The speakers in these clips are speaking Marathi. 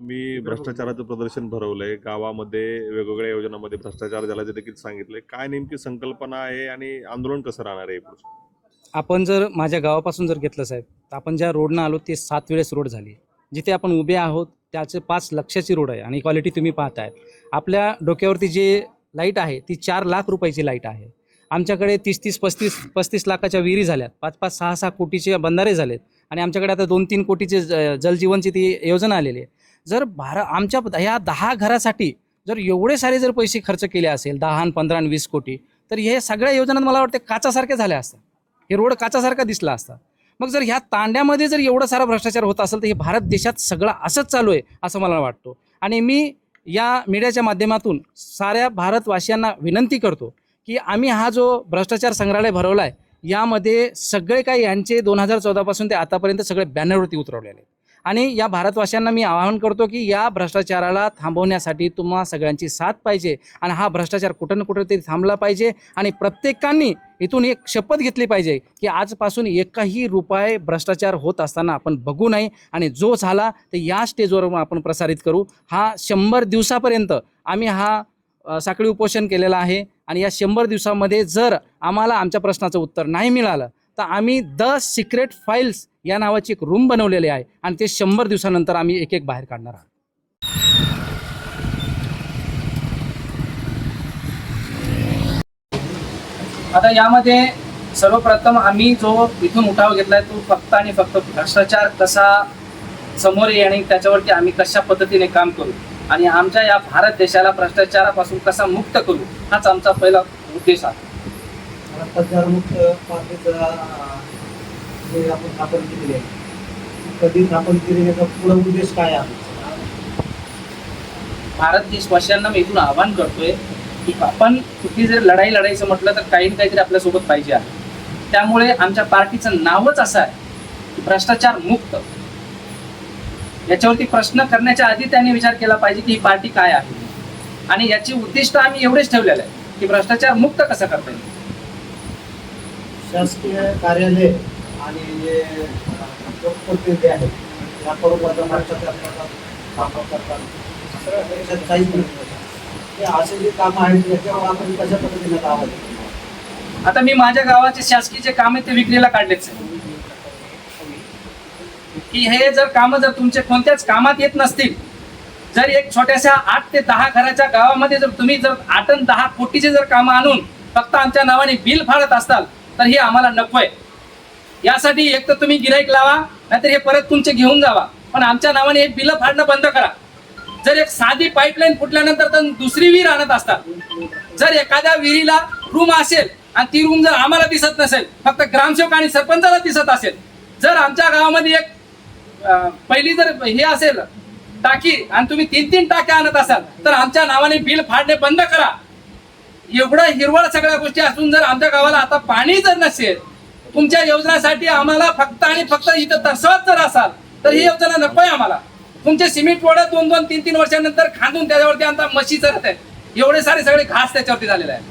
तुम्ही भ्रष्टाचाराचं प्रदर्शन भरवलंय, गावामध्ये वेगवेगळ्या योजनांमध्ये भ्रष्टाचार झाल्याचे देखील सांगितलंय. काय नेमकी संकल्पना आहे आणि आंदोलन कसं राहणार आहे पुढचं? आपण जर माझ्या गावापासून जर घेतलं साहेब, तर आपण ज्या रोडनं आलो ते 7 वेळेस रोड झाली. जिथे आपण उभे आहोत त्याचे 5 लक्षाची रोड आहे आणि क्वालिटी तुम्ही पाहताय. आपल्या डोक्यावरती जे लाईट आहे ती 4 लाख रुपयाची लाईट आहे. आमच्याकडे 30-30, 35-35 लाखाच्या विहिरी झाल्यात, 5-5, 6-6 कोटीचे बंधारे झालेत आणि आमच्याकडे आता 2-3 कोटीचे जलजीवनची ती योजना आलेली आहे. जर आमच्या ह्या 10 घरासाठी जर एवढे सारे जर पैसे खर्च केले असेल 10 आणि 15 आणि 20 कोटी, तर हे सगळ्या योजना मला वाटते काचासारख्या झाल्या असतात. हे रोड काचासारखा दिसला असता. मग जर ह्या तांड्यामध्ये जर एवढा सारा भ्रष्टाचार होत असेल तर हे भारत देशात सगळं असंच चालू आहे असं मला वाटतं. आणि मी या मीडियाच्या माध्यमातून साऱ्या भारतवासियांना विनंती करतो की आम्ही हा जो भ्रष्टाचार संग्रहालय भरवला आहे यामध्ये सगळे काही यांचे 2014 पासून ते आतापर्यंत सगळे बॅनरवरती उतरवलेले आहेत. आणि या भारतवासियांना मी आवाहन करतो की या भ्रष्टाचाराला थांबवण्यासाठी तुम्हा सगळ्यांची साथ पाहिजे आणि हा भ्रष्टाचार कुठं ना कुठं तरी थांबला पाहिजे. आणि प्रत्येकाने इथून एक शपथ घेतली पाहिजे की आजपासून एकही रुपये भ्रष्टाचार होत असताना आपण बघू नाही आणि जो झाला तर या स्टेजवर आपण प्रसारित करू. हा 100 दिवसापर्यंत आम्ही हा साखळी उपोषण केलेलं आहे आणि या 100 दिवसामध्ये जर आम्हाला आमच्या प्रश्नाचं उत्तर नाही मिळालं तर आम्ही द सिक्रेट फाईल्स या नावाची एक रूम बनवलेली आहे आणि ते 100 दिवसानंतर आम्ही एक एक बाहेर काढणार आहोत. आता यामध्ये सर्वप्रथम आम्ही जो इथून उठाव घेतलाय तो फक्त आणि फक्त भ्रष्टाचार कसा समोर येईल आणि त्याच्यावरती आम्ही कशा पद्धतीने काम करू आणि आमच्या या भारत देशाला भ्रष्टाचारापासून कसा मुक्त करू हाच आमचा पहिला उद्देश आहे. भ्रष्टाचारमुक्त पार्टीचा जे आपण स्थापन केलेली आहे कधी स्थापन केलेली याचा पुढे उद्देश काय आहे? भारत देशवासियांना मी इथून आवाहन करतोय की आपण कुठली जर लढाई लढायचं म्हटलं तर काही ना काहीतरी आपल्यासोबत पाहिजे आहे. त्यामुळे आमच्या पार्टीचं नावच असं आहे की भ्रष्टाचार मुक्त. याच्यावरती प्रश्न करण्याच्या आधी त्यांनी विचार केला पाहिजे की ही पार्टी काय आहे आणि याची उद्दिष्ट आम्ही एवढेच ठेवलेलं आहे की भ्रष्टाचार मुक्त कसं करता येईल. शासकीय कार्यालय आणि जे लोकप्रतिनिधी आहेत याकडून भ्रष्टाचार काम करतात काही हे असे जे कामं आहेत याच्यावर आपण कशा पद्धतीने काम. आता मी माझ्या गावाचे शासकीय जे काम आहे ते विक्रीला काढलेच आहे की हे जर कामं जर तुमचे कोणत्याच कामात येत नसतील, जर एक छोट्याशा 8 ते 10 घराच्या गावामध्ये जर तुम्ही जर 8 आणि 10 कोटीचे जर कामं आणून फक्त आमच्या नावाने बिल फाडत असताल तर हे आम्हाला नकोय. यासाठी एक तर तुम्ही गिराईक लावा नाहीतर हे परत तुमचे घेऊन जावा, पण आमच्या नावाने हे बिल फाडणं बंद करा. जर एक साधी पाईपलाईन फुटल्यानंतर तर दुसरी विहीर आणत असतात. जर एखाद्या विहिरीला रूम असेल आणि ती रूम जर आम्हाला दिसत नसेल, फक्त ग्रामसेवक आणि सरपंचाला दिसत असेल, जर आमच्या गावामध्ये एक पहिली जर हे असेल टाकी आणि तुम्ही 3-3 टाक्या आणत असाल तर आमच्या नावाने बिल फाडणे बंद करा. एवढं हिरवळ सगळ्या गोष्टी असून जर आमच्या गावाला आता पाणी जर नसेल, तुमच्या योजनासाठी आम्हाला फक्त आणि फक्त इथं तरसवत जर असाल तर ही योजना नकोय आम्हाला. तुमचे सिमेंट वडं 2-2, 3-3 वर्षानंतर खांदून त्याच्यावरती आमचा म्हशी चरत आहे, एवढे सारे सगळे घास त्याच्यावरती झालेला आहे.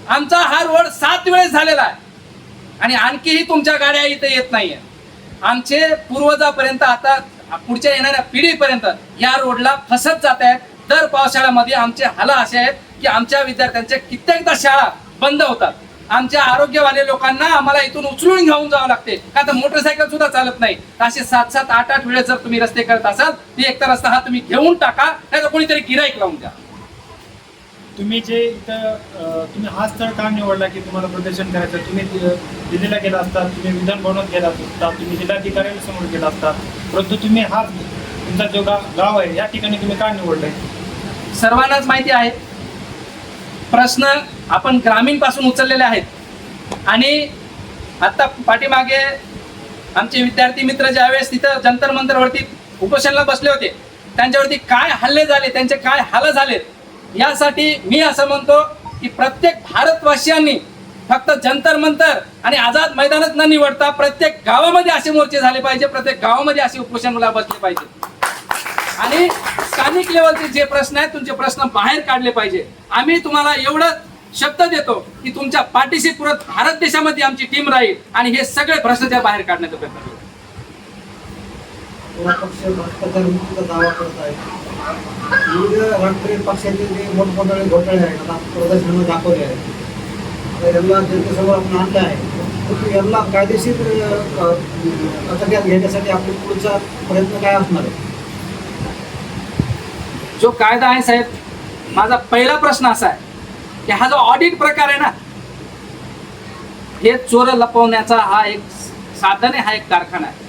आमचा हा रोड 7 वेळेस झालेला आहे आणि आणखीही तुमच्या गाड्या इथे येत नाहीये. आमचे पूर्वजापर्यंत आता पुढच्या येणाऱ्या पिढीपर्यंत या रोडला फसत जात आहेत. दर पावसाळ्यामध्ये आमचे हाल असे आहेत की आमच्या विद्यार्थ्यांच्या कित्येकदा शाळा बंद होतात. आमच्या आरोग्यवाले लोकांना आम्हाला इथून उचलून घेऊन जावं लागते, का तर मोटरसायकल सुद्धा चालत नाही. असे 7-7, 8-8 वेळेस जर तुम्ही रस्ते करत असाल तर एक तर रस्ता हा तुम्ही घेऊन टाका, नाही तर कोणीतरी गिराईक लावून द्या. तुम्ही जे इथं तुम्ही हा स्थळ का निवडला की तुम्हाला प्रदर्शन करायचं? तुम्ही दिल्लीला गेला असता, तुम्ही विधान भवनात गेला असता, तुम्ही जिल्हाधिकाऱ्यांसमोर गेला असता, परंतु तुम्ही हा तुमचा जो गाव आहे या ठिकाणी तुम्ही का निवडलाय? सर्वांनाच माहिती आहे प्रश्न आपण ग्रामीण पासून उचललेले आहेत आणि आता पाठीमागे आमचे विद्यार्थी मित्र ज्यावेळेस तिथं जंतर मंतरवरती उपोषणाला बसले होते त्यांच्यावरती काय हल्ले झाले, त्यांचे काय हाल झाले, यासाठी मी असं म्हणतो की प्रत्येक भारतवासियांनी फक्त जंतर मंतर आणि आझाद मैदानच न निवडता प्रत्येक गावामध्ये असे मोर्चे झाले पाहिजे, प्रत्येक गावामध्ये असे उपोषणाला बसले पाहिजे आणि स्थानिक लेवलचे जे प्रश्न आहेत तुमचे प्रश्न बाहेर काढले पाहिजे. आम्ही तुम्हाला एवढं शब्द देतो की तुमच्या पाठीशी पुरत भारत देशामध्ये आमची टीम राहील आणि हे सगळे भ्रष्टाचार बाहेर काढण्याचा प्रयत्न करू. किंवा पक्ष भ्रष्टाचार मुक्तीचा दावा करत आहे. विविध राष्ट्रीय पक्षाचे जे मोठमोठे घोटाळे आहेत आता प्रदर्शनामध्ये दाखवले आहेत, तर यांना जनतेसमोर आपण आणलं आहे. परंतु यांना कायदेशीर कचाट्यात घेण्यासाठी आपले पुढचा प्रयत्न काय असणार आहे? जो कायदा आहे साहेब, माझा पहिला प्रश्न असा आहे की हा जो ऑडिट प्रकार आहे ना, हे चोर लपवण्याचा हा एक साधन आहे, हा एक कारखाना आहे.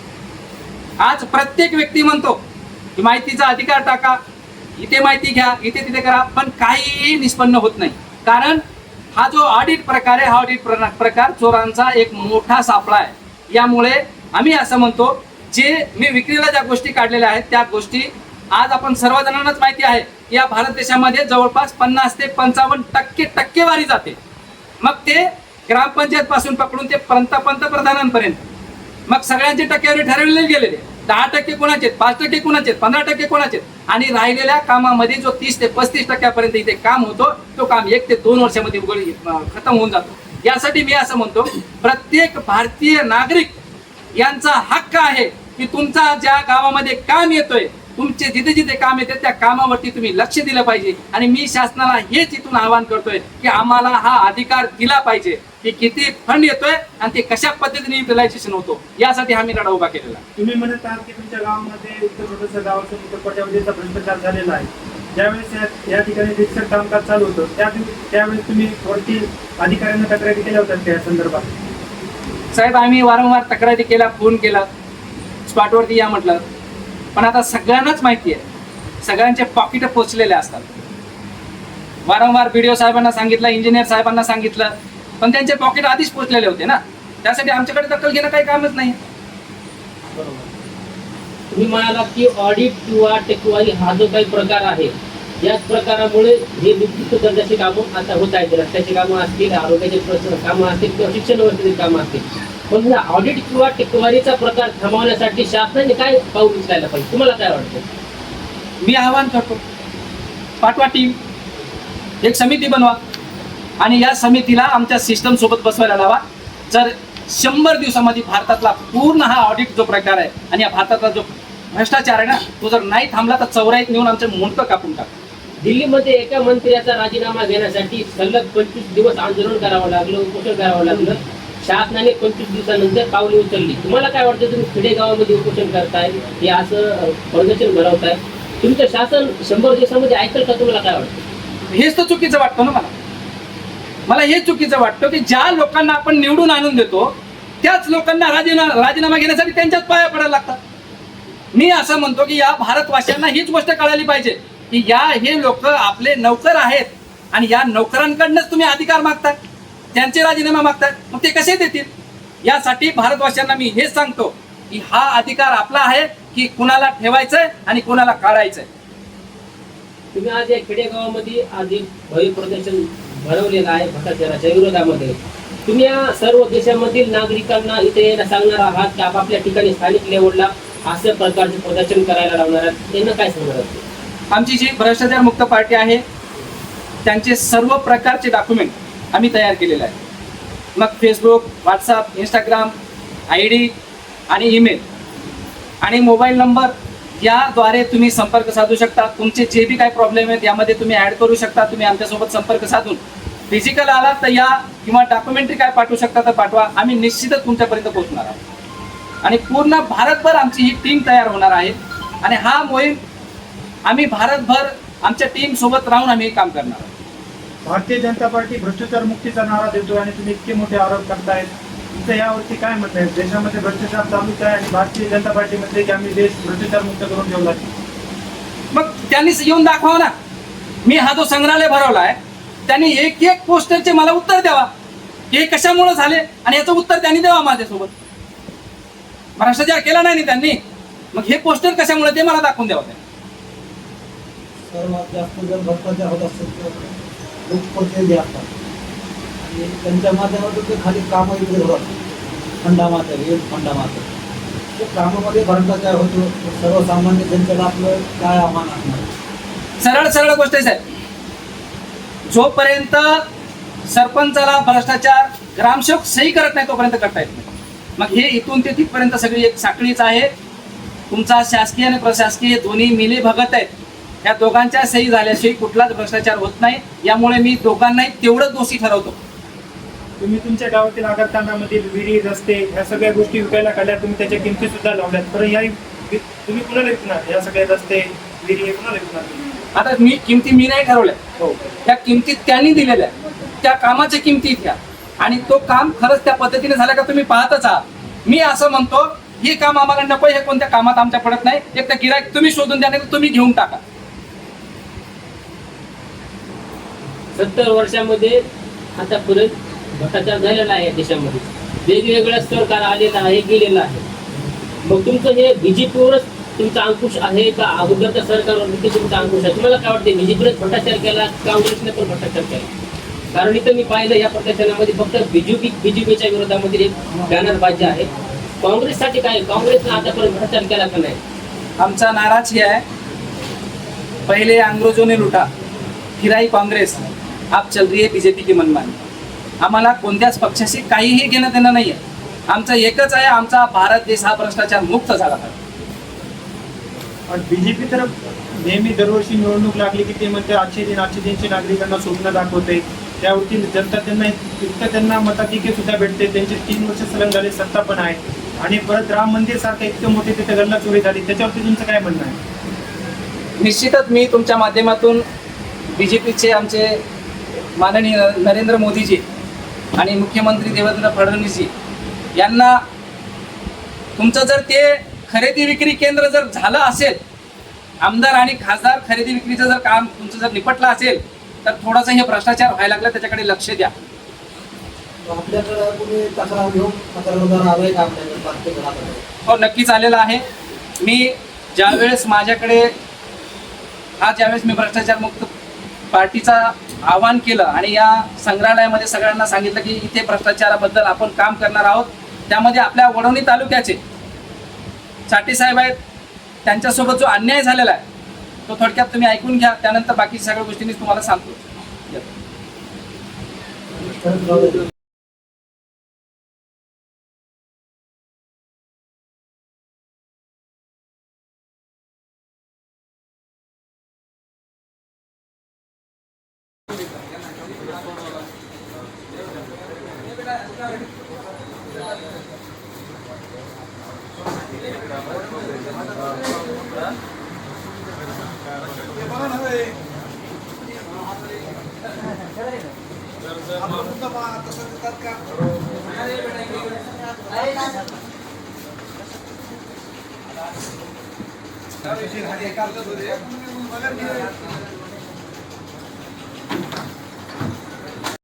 आज प्रत्येक व्यक्ती म्हणतो की माहितीचा अधिकार टाका, इथे माहिती घ्या, इथे तिथे करा, पण काहीही निष्पन्न होत नाही. कारण हा जो ऑडिट प्रकार आहे, हा ऑडिट प्रकार चोरांचा एक मोठा सापळा आहे. यामुळे आम्ही असं म्हणतो, जे मी विक्रीला ज्या गोष्टी काढलेल्या आहेत त्या गोष्टी आज आपण सर्वजणांनाच माहिती आहे, या भारत देशामध्ये जवळपास 50 ते 55% टक्केवारी जाते. मग ते ग्रामपंचायत पासून पकडून ते पंतप्रधानांपर्यंत, मग सगळ्यांचे टक्केवारी ठरवलेले गेलेले. 10% कोणाचे, 5% कोणाचे, 15% कोणाचे, आणि राहिलेल्या कामामध्ये जो 30 ते 35% इथे काम होतो, तो काम 1 ते 2 वर्षामध्ये खतम होऊन जातो. यासाठी मी असं म्हणतो, प्रत्येक भारतीय नागरिक यांचा हक्क आहे की तुमचा ज्या गावामध्ये काम येतोय, तुमचे जिथे जिथे काम येते त्या कामावरती तुम्ही लक्ष दिलं पाहिजे. आणि मी शासनाला हेच इथून आवाहन करतोय की आम्हाला हा अधिकार दिला पाहिजे की किती फंड येतोय आणि ते कशा पद्धतीने युटिलायझेशन होतो, यासाठी आम्ही लढा उभा केलेला. तुम्ही म्हणत आहात की तुमच्या गावामध्ये छोटंसं गावाचं कोट्यावधीचा भ्रष्टाचार झालेला आहे. ज्यावेळेस या ठिकाणी निरीक्षक कामकाज चालू होतं त्यावेळेस तुम्ही वरती अधिकाऱ्यांना तक्रारी केल्या होत्या त्या संदर्भात? साहेब, आम्ही वारंवार तक्रारी केला, फोन केला, स्पॉटवरती या म्हटलं, पण आता सगळ्यांनाच माहिती आहे, सगळ्यांचे पॉकेट पोचलेले असतात. वारंवार BDO साहेबांना सांगितलं, इंजिनियर साहेबांना सांगितलं, पण त्यांचे पॉकेट आधीच पोचलेले होते ना, त्यासाठी आमच्याकडे दखल घेणं काही कामच नाही. तुम्ही म्हणाला की ऑडिट किंवा टक्केवारी हा जो काही प्रकार आहे, याच प्रकारामुळे हे निकृष्ट दर्जाची कामं आता होत आहेत. रस्त्याची कामं असतील, आरोग्याचे कामं असतील किंवा शिक्षणावरती कामं असतील. पण ऑडिट किंवा टक्केवारीचा प्रकार थांबवण्यासाठी शासनाने काय पाऊल उचलायला पाहिजे, तुम्हाला काय वाटतं? मी आवाहन करतो, पाठवा टीम, एक समिती बनवा आणि या समितीला आमच्या सिस्टम सोबत बसवायला लावा. जर 100 दिवसामध्ये भारतातला पूर्ण हा ऑडिट जो प्रकार आहे आणि या भारतातला जो भ्रष्टाचार आहे ना, तो जर नाही थांबला तर चौराईत नेऊन आमचं मुंडकं कापून टाक. दिल्लीमध्ये एका मंत्र्याचा राजीनामा घेण्यासाठी सलग 25 दिवस आंदोलन करावं लागलं, उपोषण करावं लागलं. शासनाने 25 दिवसानंतर पावले उचलली. तुम्हाला काय वाटतं, तुम्ही खेडेगावामध्ये उपोषण करताय, हे असं प्रदर्शन भरवताय, तुमचं शासन 100 दिवसामध्ये ऐकल का? तुम्हाला काय वाटतं? हेच तर चुकीचं वाटतं ना मला हेच चुकीचं वाटतं की ज्या लोकांना आपण निवडून आणून देतो त्याच लोकांना राजीनामा घेण्यासाठी त्यांच्याच पाया पडायला लागतात. मी असं म्हणतो की या भारतवासियांना हीच गोष्ट कळाली पाहिजे की हे लोक आपले नौकर आहेत आणि या नौकरांकडनंच तुम्ही अधिकार मागताय, त्यांचे राजीनामा मागताय, मग ते कसे देतील? यासाठी भारतवासियांना मी हेच सांगतो की हा अधिकार आपला आहे की कुणाला ठेवायचंय आणि कुणाला काढायचंय. तुम्ही आज या खेडेगावामध्ये आज एक भव्य प्रदर्शन भरवलेलं आहे भ्रष्टाचाराच्या विरोधामध्ये. तुम्ही या सर्व देशामधील नागरिकांना इथे यायला सांगणार आहात की आपापल्या ठिकाणी स्थानिक लेवलला असं प्रकारचे प्रदर्शन करायला लावणार आहात, त्यांना काय सांगणार आहात? आमची जी भ्रष्टाचार मुक्त पार्टी आहे त्यांचे सर्व प्रकारचे डॉक्युमेंट आम्ही तयार केलेले आहे. मग फेसबुक, व्हॉट्सअप, इंस्टाग्राम, ID आणि ईमेल आणि मोबाईल नंबर याद्वारे तुम्ही संपर्क साधू शकता. तुमचे जे बी काही प्रॉब्लेम आहेत यामध्ये तुम्ही ॲड करू शकता. तुम्ही आमच्यासोबत संपर्क साधून फिजिकल आला तर या किंवा डॉक्युमेंटरी काय पाठवू शकता तर पाठवा. आम्ही निश्चितच तुमच्यापर्यंत पोहोचणार आहोत आणि पूर्ण भारतभर आमची ही टीम तयार होणार आहे आणि हा मोहीम आम्ही भारतभर आमच्या टीम सोबत राहून आम्ही काम करणार आहोत. भारतीय जनता पार्टी भ्रष्टाचार मुक्तीचा नारा देतो आणि तुम्ही इतके मोठे आरोप करतायत, तुमचं यावरती काय मत आहे? देशामध्ये भ्रष्टाचार चालूच आहे आणि भारतीय जनता पार्टी म्हणते की आम्ही देश भ्रष्टाचार मुक्त करून ठेवला. मग त्यांनी येऊन दाखवा ना. मी हा जो संग्रहालय भरवला आहे त्यांनी एक एक पोस्टरचे मला उत्तर द्यावा, हे कशामुळे झाले आणि याचं उत्तर त्यांनी द्यावा माझ्यासोबत. भ्रष्टाचार केला नाही त्यांनी, मग हे पोस्टर कशामुळे ते मला दाखवून द्यावं. सर्वात जास्त जर भ्रष्टाचार होत असेल तर लोकप्रतिनिधी असतात आणि त्यांच्या माध्यमातून ते खाली कामं इकडे होतात. फंडामाते, विविध फंडामाते ते कामामध्ये भ्रष्टाचार होतो. सर्वसामान्य जनतेला आपलं काय आव्हान असणार? सरळ गोष्ट आहे साहेब, जोपर्यंत सरपंचाला भ्रष्टाचार ग्रामसेवक सही करत नाही तोपर्यंत करता येत नाही. मग हे इथून ते तिथपर्यंत सगळी एक साखळीच आहे. तुमचा शासकीय आणि प्रशासकीय दोन्ही मिली भगत आहेत. या दोघांच्या सही झाल्याशिवाय कुठलाच भ्रष्टाचार होत नाही. यामुळे मी दोघांनाही तेवढं दोषी ठरवतो. तुम्ही तुमच्या गावातील आगारतांडामधील विहिरी रस्ते ह्या सगळ्या गोष्टी विकायला काढल्या, तुम्ही त्याच्या किमती सुद्धा लावल्यात. बरं या तुम्ही कुणाला विकणार या सगळे रस्ते विहिरी हे कुणाला विकणार? आता किमती मी नाही ठरवल्या, त्या किमती त्यांनी दिलेल्या आहेत. त्या कामाच्या किमती घ्या आणि तो काम खरंच त्या पद्धतीने झाला का तुम्ही पाहतच आहात. मी असं म्हणतो हे काम आम्हाला नको, हे कोणत्या कामात आमच्या पडत नाही. एक तर गिराईक तुम्ही शोधून द्या, नाही तर तुम्ही घेऊन टाका. 70 वर्षामध्ये आतापर्यंत भ्रष्टाचार झालेला आहे देशामध्ये. वेगवेगळ्या सरकार आलेलं आहे, गेलेलं आहे. मग तुमचं हे बीजेपीवरच तुमचा अंकुश आहे का अगोदरच्या सरकारवर तुमचा अंकुश आहे? तुम्हाला काय वाटते, बीजेपीनेच भ्रष्टाचार केला, काँग्रेसने पण भ्रष्टाचार केला? कारण इथं मी पाहिलं या प्रदर्शनामध्ये फक्त बीजेपीच्या विरोधामध्ये एक बॅनरबाजी आहे. काँग्रेससाठी काय, काँग्रेसने आतापर्यंत भ्रष्टाचार केला का नाही? आमचा नाराज ही आहे, पहले अंग्रेजों ने लुटा, फिर आई काँग्रेस, अब चल रही है बीजेपी की मनमानी. आम्हाला कोणत्याच पक्षाशी काहीही घेणं देणं नाही आहे. आमचं एकच आहे, आमचा भारत देश हा भ्रष्टाचार मुक्त झाला पाहिजे. आणि बीजेपी तर नेहमी दरवर्षी निवडणूक लागली की ते म्हणते आजचे दिनचे नागरिकांना स्वप्न दाखवते. त्यावरती जनता त्यांना मताधिक्य सुद्धा भेटते. त्यांचे 3 वर्ष सलग झाले, सत्ता पण आहे. आणि परत राम मंदिर सारखं इतकं मोठे तिथे गल्ला चोरी झाली, त्याच्यावरती तुमचं काय म्हणणं आहे? निश्चितच मी तुमच्या माध्यमातून बीजेपीचे आमचे माननीय नरेंद्र मोदीजी आणि मुख्यमंत्री देवेंद्र फडणवीसजी यांना तुमचं जर ते खरेदी विक्री केंद्र जर झालं असेल, आमदार आणि खासदार खरेदी विक्रीचं जर काम तुमचं जर निपटलं असेल, तर थोडंसं हे भ्रष्टाचार व्हायला लागलं, त्याच्याकडे लक्ष द्या. आपल्याकडे कुणी तक्रार घेऊन तक्रारदार आलाय का आपल्याकडे प्रत्येक घराकडे? हो, नक्कीच आलेला आहे. मी ज्यावेळेस मी भ्रष्टाचार मुक्त पार्टीचा आवाहन केलं आणि या संग्रहालयामध्ये सगळ्यांना सांगितलं की इथे भ्रष्टाचाराबद्दल आपण काम करणार आहोत. त्यामध्ये आपल्या वडवणी तालुक्याचे चाटे साहेब आहेत, त्यांच्यासोबत जो अन्याय झालेला आहे तो थोडक्यात तुम्ही ऐकून घ्या, त्यानंतर बाकी सगळ्या गोष्टी मी तुम्हाला सांगतो. का